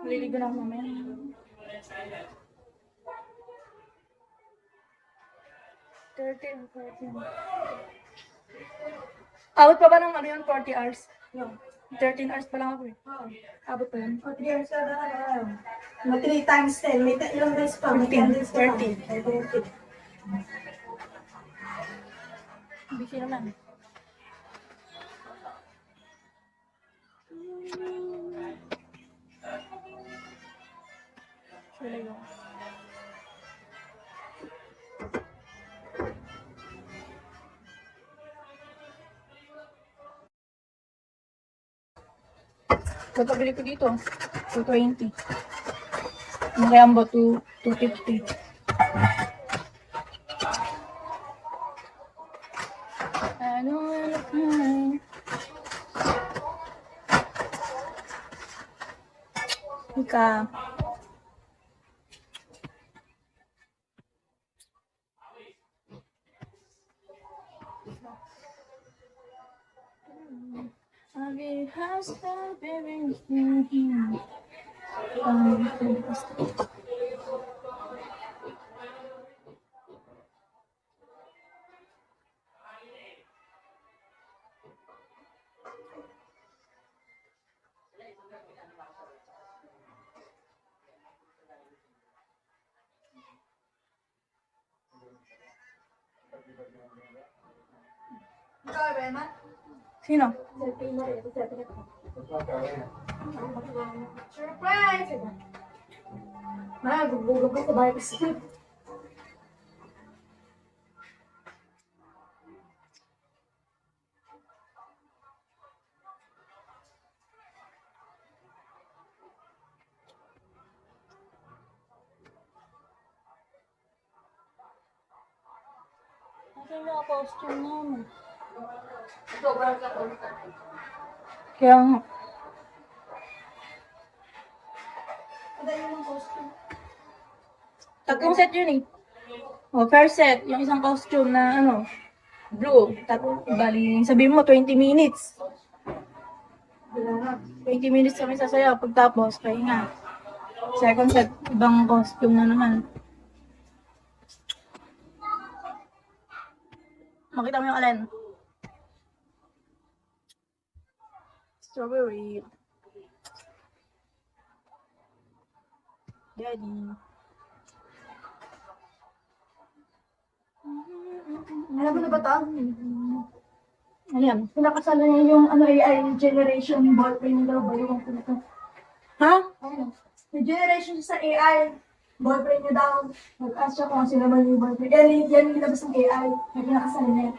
Maliligo na ako mamaya. $13. Abot pa ba ng ano yun? 40 hours? No. 13 hours pa lang ako eh. Oo. Abot pa yun? 40 years ka na ano. 3 times 10. May ilang days pa? May 10 days pa. 30. 30. Busy naman. Sila yung... Kapabili ko dito, 220. Ang kaya ba 250? Ano naman? Ika. Abi hasta baby. Ikaw, Rema? Sino? Surprise! Gugulo ko sa bahay ko. Kasi mga costume naman. Sobrang ka. Kaya nga. Ang dami ng costume. Tatlong set yun eh. O, first set, yung isang costume na ano, blue. Tapos, bali, sabihin mo, 20 minutes. Wala na. 20 minutes kami sasayaw. Pagtapos, pahinga. Second set, ibang costume na naman. Makita mo yung alin? Strawberry. Daddy. Alam mo na ba ito? Ano yan? Pinakasala niya yung AI generation ballpen daw ba yung pinaka. Ha? Ayun. May generation siya sa AI. Boyfriend niya daw. Nag-ask siya kung sino man yung boyfriend. Yan yung nilabas ng AI. May pinakasala niya.